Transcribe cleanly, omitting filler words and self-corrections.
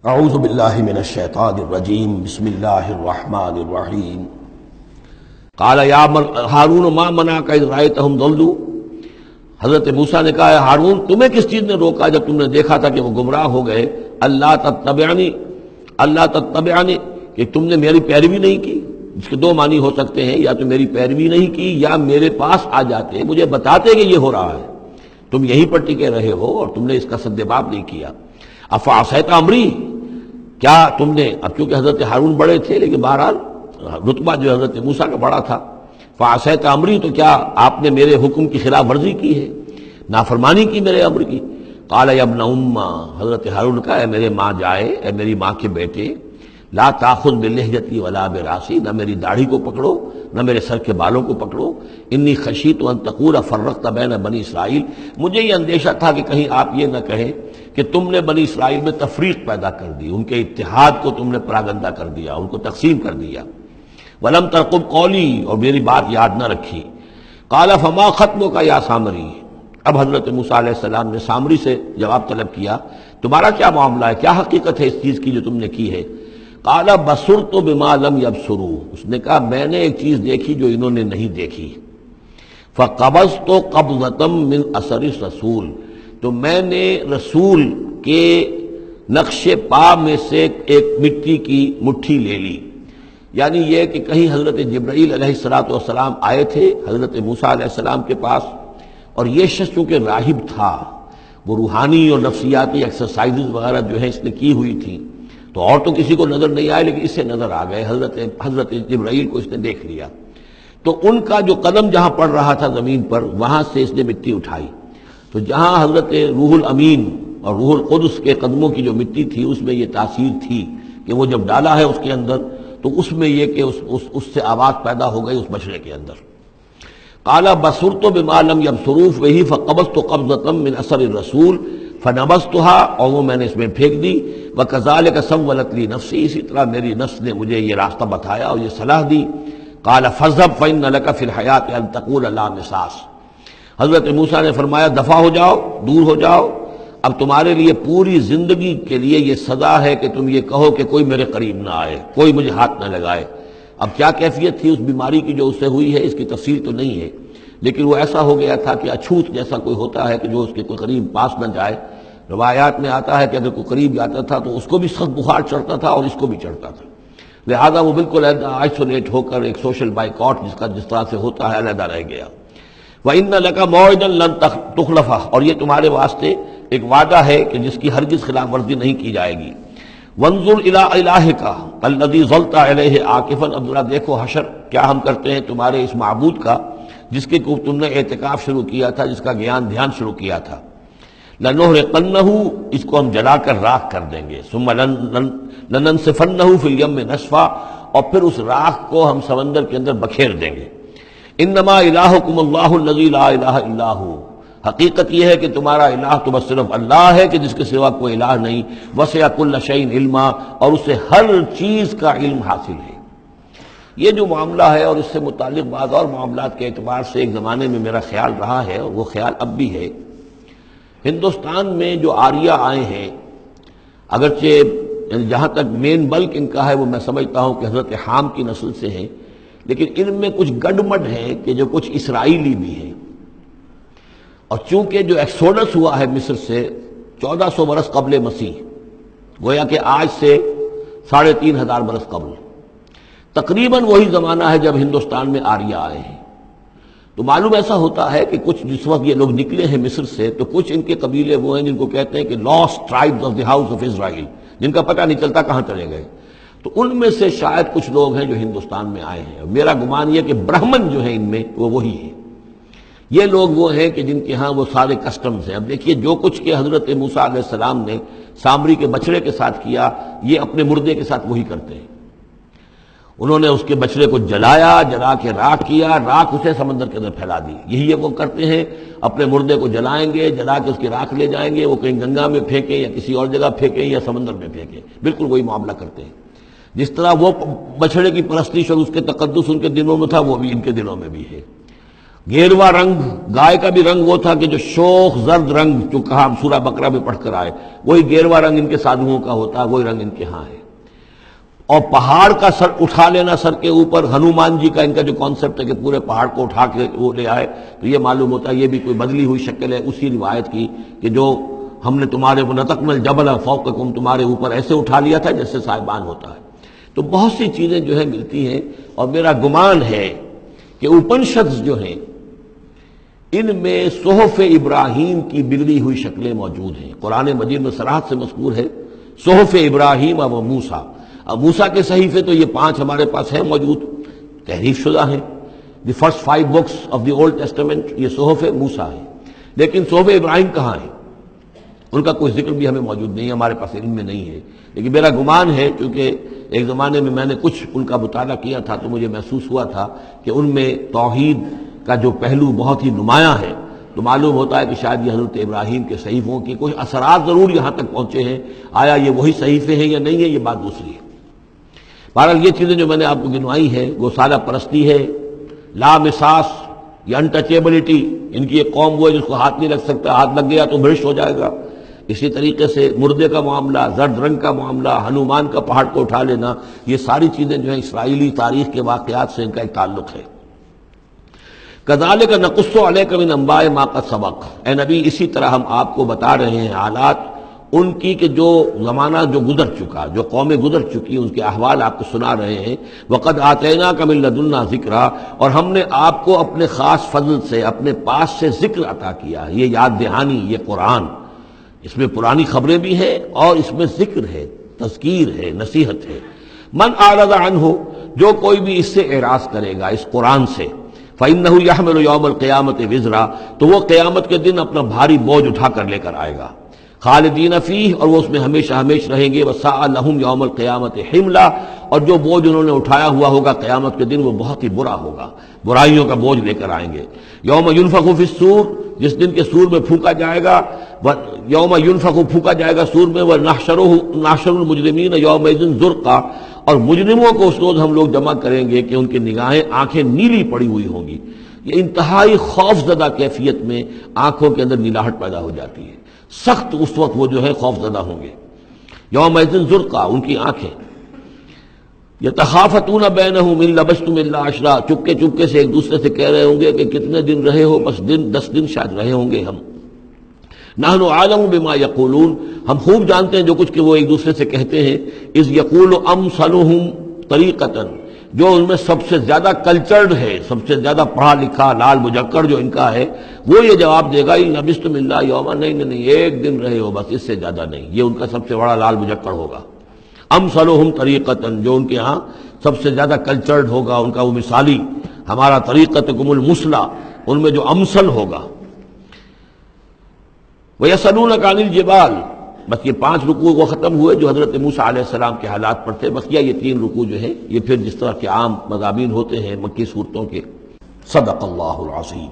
اعوذ باللہ من الشیطان الرجیم بسم اللہ الرحمن الرحیم قال یا ہارون ما منعک اذ رأیتہم ضلوا، حضرت موسیٰ نے کہا ہارون تمہیں کس چیز نے روکا جب تم نے دیکھا تھا کہ وہ گمراہ ہو گئے، اللہ تتبعنی کہ تم نے میری پیروی نہیں کی، جس کے دو معنی ہو سکتے ہیں، یا تو میری پیروی نہیں کی یا میرے پاس آ جاتے مجھے بتاتے کہ یہ ہو رہا ہے، تم یہیں پر ٹکے رہے ہو اور تم نے اس کا سدباب نہیں کیا۔ افعصیت امری، کیا تم نے، اب چونکہ حضرت ہارون بڑے تھے لیکن بہرحال رتبہ جو حضرت موسیٰ کا بڑا تھا، فعصیت امری تو کیا آپ نے میرے حکم کی خلاف ورزی کی ہے، نافرمانی کی میرے امر کی۔ قال یا ابن ام، حضرت ہارون کا اے میرے ماں جائے، اے میری ماں کے بیٹے، لا تاخذ بلحیتی ولا براسی، نہ میری داڑھی کو پکڑو نہ میرے سر کے بالوں کو پکڑو، انی خشیت ان تقول فرقت بین بنی اسرائیل، مجھے یہ اندیشہ تھا کہ کہیں آپ یہ نہ کہیں کہ تم نے بنی اسرائیل میں تفریق پیدا کر دی، ان کے اتحاد کو تم نے پراگندہ کر دیا، ان کو تقسیم کر دیا۔ ولم ترقب قولی، اور میری بات یاد نہ رکھی۔ قال فما خطبک یا سامری، اب حضرت موسیٰ علیہ السلام نے سامری سے جواب طلب کیا، تمہارا کیا معاملہ ہے، کیا حقیقت ہے اس چیز کی جو تم نے کی ہے؟ قال بصرت بما لم یبصروا، اس نے کہا میں نے ایک چیز دیکھی جو انہوں نے نہیں دیکھی۔ فقبضت قبضۃ من اثر الرسول، تو میں نے رسول کے نقش پا میں سے ایک مٹی کی مٹھی لے لی، یعنی یہ کہ کہیں حضرت جبرائیل علیہ السلام آئے تھے حضرت موسیٰ علیہ السلام کے پاس، اور یہ شخص چونکہ راہب تھا، وہ روحانی اور نفسیاتی ایکسرسائزز وغیرہ جو ہیں اس نے کی ہوئی تھی، تو اور تو کسی کو نظر نہیں آئے لیکن اس سے نظر آ گئے، حضرت جبرائیل کو اس نے دیکھ لیا، تو ان کا جو قدم جہاں پڑ رہا تھا زمین پر وہاں سے اس نے مٹی اٹھائی، تو جہاں حضرت روح الامین اور روح القدس کے قدموں کی جو مٹی تھی اس میں یہ تاثیر تھی کہ وہ جب ڈالا ہے اس کے اندر تو اس میں یہ کہ اس سے آواز پیدا ہو گئی اس بچڑے کے اندر۔ قال بصرت بما لم يبصروا به فقبضت قبضة من اثر الرسول فنبذتها، اور وہ میں نے اس میں پھینک دی، وكذلك سولت لي نفسي، اسی طرح میری نفس نے مجھے یہ راستہ بتایا اور یہ صلاح دی۔ قال فاذهب فإن لك في الحياة أن تقول لا مساس، حضرت موسیٰ نے فرمایا دفع ہو جاؤ، دور ہو جاؤ، اب تمہارے لیے پوری زندگی کے لیے یہ سزا ہے کہ تم یہ کہو کہ کوئی میرے قریب نہ آئے، کوئی مجھے ہاتھ نہ لگائے۔ اب کیا کیفیت تھی اس بیماری کی جو اس سے ہوئی ہے اس کی تفصیل تو نہیں ہے، لیکن وہ ایسا ہو گیا تھا کہ اچھوت جیسا کوئی ہوتا ہے کہ جو اس کے کوئی قریب پاس نہ جائے۔ روایات میں آتا ہے کہ اگر کوئی قریب جاتا تھا تو اس کو بھی سخت بخار چڑھتا تھا اور اس کو بھی چڑھتا تھا، لہذا وہ بالکل آئسولیٹ ہو کر ایک سوشل بائیکاٹ جس طرح سے ہوتا ہے علیحدہ رہ گیا۔ وَإِنَّ لَكَ مَوْعِدًا لَن تُخْلَفَهُ، اور یہ تمہارے واسطے ایک وعدہ ہے کہ جس کی ہرگز خلاف ورزی نہیں کی جائے گی۔ وَانظُرْ إِلَىٰ إِلَٰهِكَ الَّذِي ظَلْتَ عَلَيْهِ عَاكِفًا، اب ذرا دیکھو حشر کیا ہم کرتے ہیں تمہارے اس معبود کا جس کے کو تم نے اعتکاف شروع کیا تھا، جس کا دھیان شروع کیا تھا۔ لَنُحْرِقَنَّهُ، اس کو ہم جلا کر راکھ کر دیں گے، ثُمَّ لَنَنسِفَنَّهُ فِي الْيَمِّ نَسْفًا، اور پھر اس راکھ کو ہم سمندر کے اندر بکھیر دیں گے۔ انما الہکم اللہ الذی لا الہ الا ہو، حقیقت یہ ہے کہ تمہارا الہ تو بس صرف اللہ ہے کہ جس کے سوا کوئی الہ نہیں، وسع کل شیء علما، اور اسے ہر چیز کا علم حاصل ہے۔ یہ جو معاملہ ہے اور اس سے متعلق بعض اور معاملات کے اعتبار سے ایک زمانے میں میرا خیال رہا ہے اور وہ خیال اب بھی ہے، ہندوستان میں جو آریہ آئے ہیں، اگرچہ جہاں تک مین بلک ان کا ہے وہ میں سمجھتا ہوں کہ حضرت حام کی نسل سے ہیں، لیکن ان میں کچھ گڈمڈ ہیں کہ جو کچھ اسرائیلی بھی ہیں، اور چونکہ جو ایکسوڈس ہوا ہے مصر سے 1400 برس قبل مسیح، گویا کہ آج سے 3500 برس قبل، تقریباً وہی زمانہ ہے جب ہندوستان میں آریہ آئے ہیں، تو معلوم ایسا ہوتا ہے کہ کچھ جس وقت یہ لوگ نکلے ہیں مصر سے تو کچھ ان کے قبیلے وہ ہیں جن کو کہتے ہیں کہ last tribes of the house of Israel, جن کا پتہ نہیں چلتا کہاں چلے گئے، تو ان میں سے شاید کچھ لوگ ہیں جو ہندوستان میں آئے ہیں، میرا گمان یہ کہ برہمن جو ہیں ان میں وہ وہی ہیں، یہ لوگ وہ ہیں کہ جن کے ہاں وہ سارے کسٹمز ہیں۔ اب دیکھیے جو کچھ کہ حضرت موسیٰ علیہ السلام نے سامری کے بچڑے کے ساتھ کیا، یہ اپنے مردے کے ساتھ وہی کرتے ہیں، انہوں نے اس کے بچڑے کو جلایا، جلا کے راکھ کیا، راکھ اسے سمندر کے اندر پھیلا دی، یہی وہ کرتے ہیں، اپنے مردے کو جلائیں گے، جلا کے اس کی راکھ لے جائیں گے، وہ کہیں گنگا میں پھینکیں یا کسی اور جگہ پھینکیں یا سمندر میں پھینکیں، بالکل وہی معاملہ کرتے ہیں، جس طرح وہ بچڑے کی پرستش اور اس کے تقدس ان کے دلوں میں تھا وہ بھی ان کے دلوں میں بھی ہے۔ گیروا رنگ، گائے کا بھی رنگ وہ تھا کہ جو شوخ زرد رنگ جو کہا ہم سورہ بقرہ میں پڑھ کر آئے، وہی گیروا رنگ ان کے سادھوؤں کا ہوتا ہے، وہی رنگ ان کے ہاں ہے۔ اور پہاڑ کا سر اٹھا لینا سر کے اوپر، ہنومان جی کا ان کا جو کانسیپٹ ہے کہ پورے پہاڑ کو اٹھا کے وہ لے آئے، تو یہ معلوم ہوتا ہے یہ بھی کوئی بدلی ہوئی شکل ہے اسی روایت کی کہ جو ہم نے تمہارے نطقنا الجبل فوقکم، تمہارے اوپر ایسے اٹھا لیا تھا جیسے صاحبان ہوتا ہے۔ تو بہت سی چیزیں جو ہے ملتی ہیں، اور میرا گمان ہے کہ اپنشدز جو ہیں ان میں صحف ابراہیم کی بگڑی ہوئی شکلیں موجود ہیں۔ قرآن مجید میں صراحت سے مذکور ہے صحف ابراہیم و موسیٰ۔ اب موسیٰ کے صحیفے تو یہ 5 ہمارے پاس ہیں موجود، تحریف شدہ ہیں، the first 5 books of the old testament, یہ صحف موسیٰ ہے، لیکن صحف ابراہیم کہاں ہے؟ ان کا کوئی ذکر بھی ہمیں موجود نہیں ہے، ہمارے پاس علم میں نہیں ہے۔ لیکن میرا گمان ہے، کیونکہ ایک زمانے میں نے کچھ ان کا مطالعہ کیا تھا تو مجھے محسوس ہوا تھا کہ ان میں توحید کا جو پہلو بہت ہی نمایاں ہے، تو معلوم ہوتا ہے کہ شاید یہ حضرت ابراہیم کے صحیفوں کی کچھ اثرات ضرور یہاں تک پہنچے ہیں۔ آیا یہ وہی صحیفے ہیں یا نہیں ہے، یہ بات دوسری ہے۔ بہرحال یہ چیزیں جو میں نے آپ کو گنوائی ہیں، گوسالہ پرستی ہے، لامساس، یہ انٹچیبلٹی، ان کی ایک قوم وہ ہے جس کو ہاتھ نہیں لگ سکتا، ہاتھ لگ گیا تو بھرش ہو جائے گا۔ اسی طریقے سے مردے کا معاملہ، زرد رنگ کا معاملہ، ہنومان کا پہاڑ کو اٹھا لینا، یہ ساری چیزیں جو ہیں اسرائیلی تاریخ کے واقعات سے ان کا ایک تعلق ہے۔ کذالک نقص علیک من انباء ما قد سبق، اے نبی اسی طرح ہم آپ کو بتا رہے ہیں حالات ان کی کہ جو زمانہ جو گزر چکا، جو قومیں گزر چکی، ان کے احوال آپ کو سنا رہے ہیں۔ وقد آتیناک من لدنا ذکرا، اور ہم نے آپ کو اپنے خاص فضل سے، اپنے پاس سے ذکر عطا کیا ہے، یہ یاد دہانی، یہ قرآن، اس میں پرانی خبریں بھی ہیں اور اس میں ذکر ہے، تذکیر ہے، نصیحت ہے۔ من اعرض عنہ، جو کوئی بھی اس سے اعراض کرے گا اس قرآن سے، فإنہ یحمل یوم القیامت وزرا، تو وہ قیامت کے دن اپنا بھاری بوجھ اٹھا کر لے کر آئے گا، خالدین فیہ، اور وہ اس میں ہمیشہ ہمیش رہیں گے، وساء لہم یوم القیامت حملا، اور جو بوجھ انہوں نے اٹھایا ہوا ہوگا قیامت کے دن وہ بہت ہی برا ہوگا، برائیوں کا بوجھ لے کر آئیں گے۔ یوم ینفخ فی الصور، جس دن کے سور میں پھونکا جائے گا، یوم ینفخ پھونکا جائے گا سور میں، ونحشر المجرمین یومئذ زرقا، اور مجرموں کو اس روز ہم لوگ جمع کریں گے کہ ان کی نگاہیں آنکھیں نیلی پڑی ہوئی ہوں گی۔ یہ انتہائی خوف زدہ کیفیت میں آنکھوں کے اندر نیلاہٹ پیدا ہو جاتی ہے، سخت اس وقت وہ جو ہے خوف زدہ ہوں گے۔ یومئذ زرقا، ان کی آنکھیں، یتخافتون بینہم ان لبثتم الا عشرا، چپکے چپکے سے ایک دوسرے سے کہہ رہے ہوں گے کہ کتنے دن رہے ہو، بس 10 دن شاید رہے ہوں گے ہم۔ نحن عالم بما یقولون، ہم خوب جانتے ہیں جو کچھ کہ وہ ایک دوسرے سے کہتے ہیں۔ اذ یقول امثلہم طریقۃ، جو ان میں سب سے زیادہ کلچرڈ ہے، سب سے زیادہ پڑھا لکھا لال مجکر جو ان کا ہے، وہ یہ جواب دے گا ان لبثتم الا یوما، نہیں ایک دن رہے ہو بس، اس سے زیادہ نہیں۔ یہ ان کا سب سے بڑا لال مجکر ہوگا۔ امثلہم طریقۃ، جو ان کے ہاں سب سے زیادہ کلچرڈ ہوگا، ان کا وہ مثالی، ہمارا طریقتکم المثلی، ان میں جو امثل ہوگا۔ وَيَسْأَلُونَكَ عَنِ الْجِبَالِ، بس یہ 5 رکوع وہ ختم ہوئے جو حضرت موسیٰ علیہ السلام کے حالات پر تھے۔ بقیہ یہ 3 رکوع جو ہیں یہ پھر جس طرح کے عام مضامین ہوتے ہیں مکی صورتوں کے۔ صدق اللہ العظیم۔